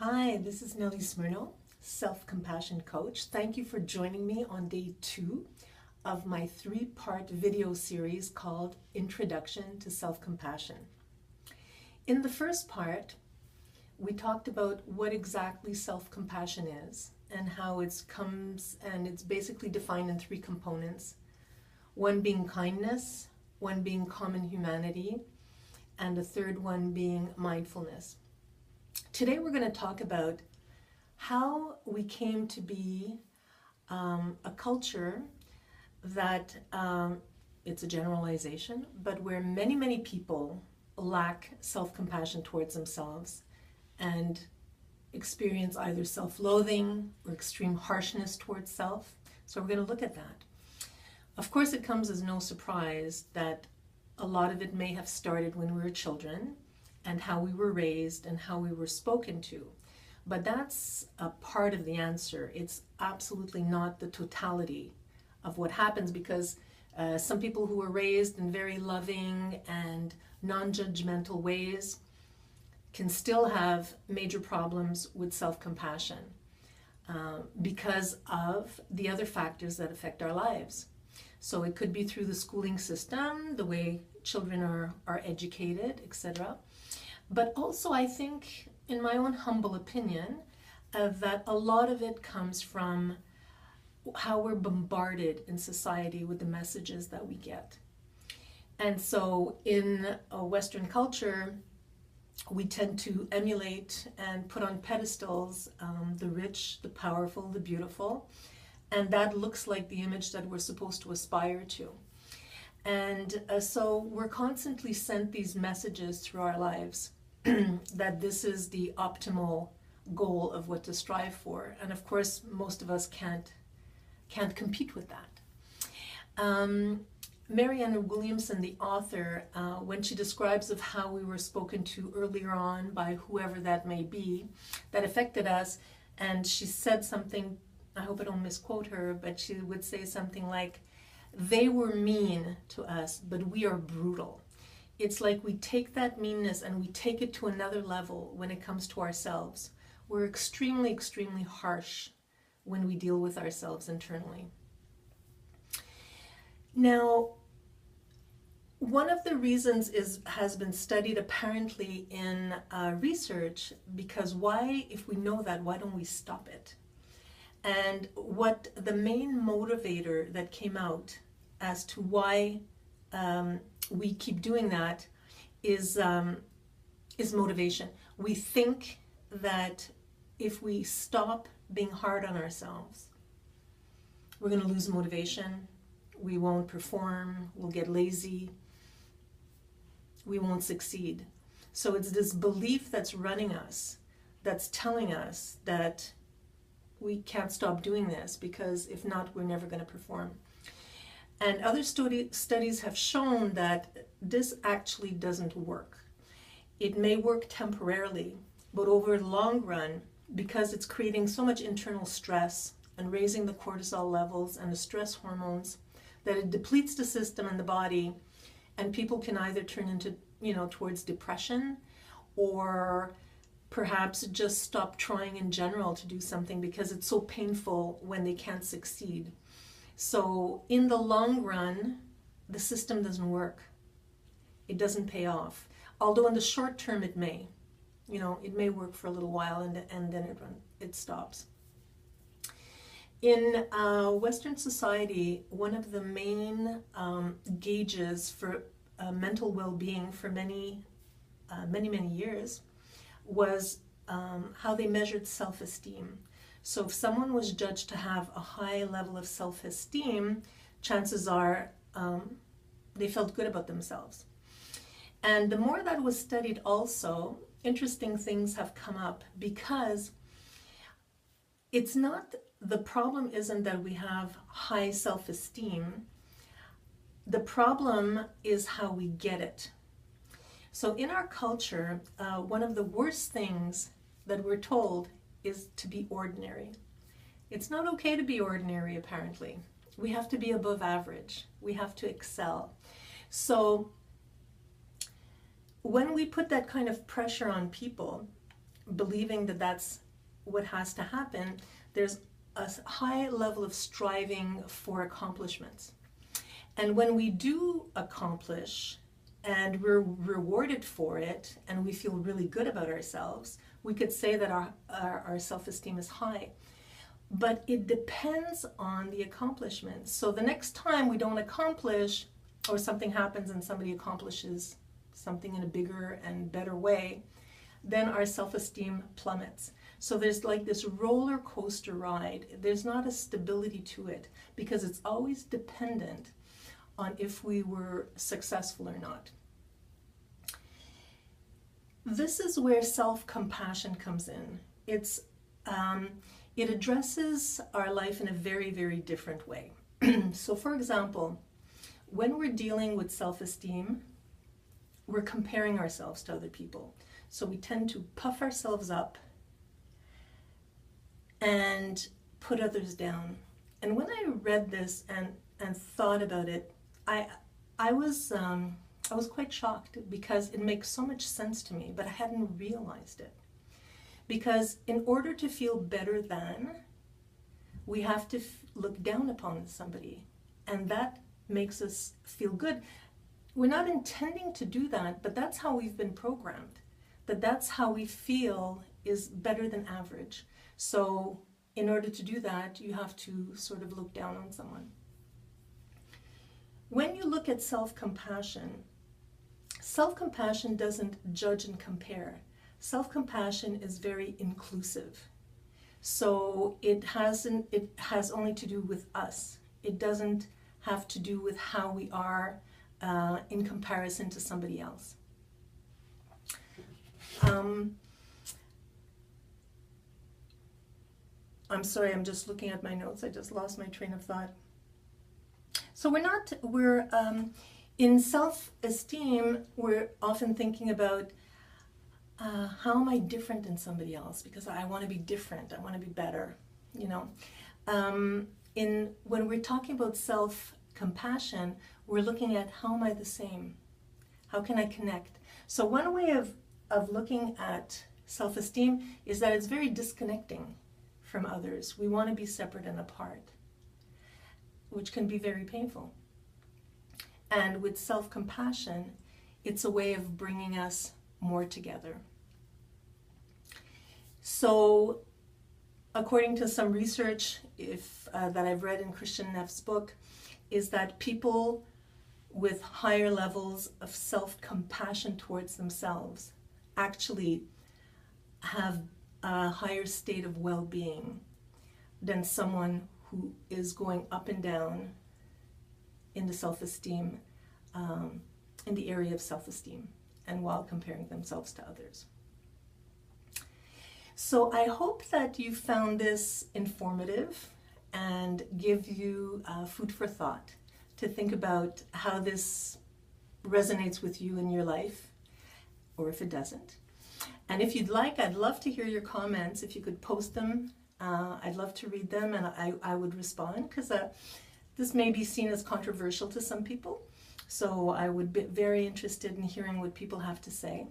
Hi, this is Nellie Smirno, Self-Compassion Coach. Thank you for joining me on day 2 of my 3-part video series called Introduction to Self-Compassion. In the first part, we talked about what exactly self-compassion is and how it comes, and it's basically defined in 3 components. One being kindness, one being common humanity, and the third one being mindfulness. Today we're going to talk about how we came to be a culture that, it's a generalization, but where many people lack self-compassion towards themselves and experience either self-loathing or extreme harshness towards self. So we're going to look at that. Of course, it comes as no surprise that a lot of it may have started when we were children, and how we were raised and how we were spoken to. But that's a part of the answer. It's absolutely not the totality of what happens, because some people who were raised in very loving and non-judgmental ways can still have major problems with self-compassion because of the other factors that affect our lives. So it could be through the schooling system, the way children are educated, etc. But also, I think, in my own humble opinion, that a lot of it comes from how we're bombarded in society with the messages that we get. And so in a Western culture, we tend to emulate and put on pedestals the rich, the powerful, the beautiful, and that looks like the image that we're supposed to aspire to. And so we're constantly sent these messages through our lives that this is the optimal goal of what to strive for. And of course, most of us can't compete with that. Marianne Williamson, the author, when she describes of how we were spoken to earlier on by whoever that may be, that affected us, and she said something, I hope I don't misquote her, but she would say something like, they were mean to us, but we are brutal. It's like we take that meanness and we take it to another level when it comes to ourselves. We're extremely harsh when we deal with ourselves internally. Now, one of the reasons has been studied apparently in research, because why, if we know that, why don't we stop it? And what the main motivator that came out as to why we keep doing that is motivation. We think that if we stop being hard on ourselves, we're going to lose motivation, we won't perform, we'll get lazy, we won't succeed. So it's this belief that's running us, that's telling us that we can't stop doing this, because if not, we're never going to perform. And other studies have shown that this actually doesn't work. It may work temporarily, but over the long run, because it's creating so much internal stress and raising the cortisol levels and the stress hormones, that it depletes the system and the body, and people can either turn into, towards depression, or perhaps just stop trying in general to do something because it's so painful when they can't succeed. So in the long run, the system doesn't work. It doesn't pay off. Although in the short term it may. It may work for a little while and then it stops. In Western society, one of the main gauges for mental well-being for many years was how they measured self-esteem. So if someone was judged to have a high level of self-esteem, chances are they felt good about themselves. And the more that was studied also, interesting things have come up, because it's not, the problem isn't that we have high self-esteem. The problem is how we get it. So in our culture, one of the worst things that we're told is to be ordinary. It's not okay to be ordinary, apparently. We have to be above average. We have to excel. So when we put that kind of pressure on people, believing that that's what has to happen, there's a high level of striving for accomplishments. And when we do accomplish and we're rewarded for it and we feel really good about ourselves, we could say that our self-esteem is high. But it depends on the accomplishment. So the next time we don't accomplish, or something happens and somebody accomplishes something in a bigger and better way, then our self-esteem plummets. So there's like this roller coaster ride. There's not a stability to it because it's always dependent on if we were successful or not. This is where self-compassion comes in. It addresses our life in a very, very different way. So for example, when we're dealing with self-esteem, we're comparing ourselves to other people. So we tend to puff ourselves up and put others down. And when I read this and thought about it, I was quite shocked because it makes so much sense to me, but I hadn't realized it. Because in order to feel better than, we have to look down upon somebody, and that makes us feel good. We're not intending to do that, but that's how we've been programmed, that's how we feel is better than average. So in order to do that, you have to sort of look down on someone. When you look at self-compassion doesn't judge and compare. Self-compassion is very inclusive. So it has only to do with us. It doesn't have to do with how we are in comparison to somebody else. I'm sorry, I'm just looking at my notes. I just lost my train of thought. So in self-esteem, we're often thinking about how am I different than somebody else? Because I want to be different. I want to be better, you know. When we're talking about self-compassion, we're looking at how am I the same? How can I connect? So one way of looking at self-esteem is that it's very disconnecting from others. We want to be separate and apart, which can be very painful. And with self-compassion, it's a way of bringing us more together. So according to some research that I've read in Christian Neff's book, is that people with higher levels of self-compassion towards themselves actually have a higher state of well-being than someone who is going up and down in the self-esteem, in the area of self-esteem, and while comparing themselves to others. So I hope that you found this informative and give you food for thought to think about how this resonates with you in your life, or if it doesn't. And if you'd like, I'd love to hear your comments. If you could post them, I'd love to read them, and I would respond, because this may be seen as controversial to some people. So I would be very interested in hearing what people have to say.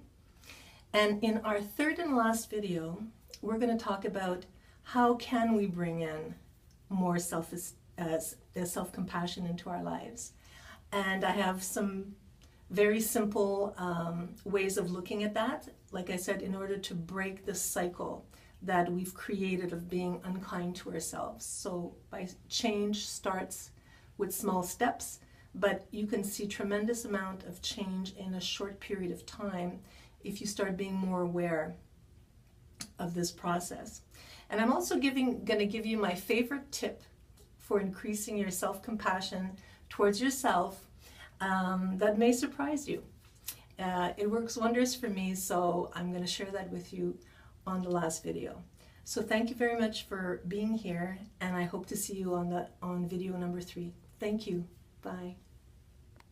And in our third and last video, we're going to talk about how can we bring in more self-compassion into our lives. And I have some very simple ways of looking at that. Like I said, in order to break the cycle that we've created of being unkind to ourselves. So change starts with small steps, but you can see tremendous amount of change in a short period of time if you start being more aware of this process. And I'm also going to give you my favorite tip for increasing your self-compassion towards yourself that may surprise you. It works wonders for me, so I'm going to share that with you on the last video. So thank you very much for being here, and I hope to see you on video number 3. Thank you. Bye.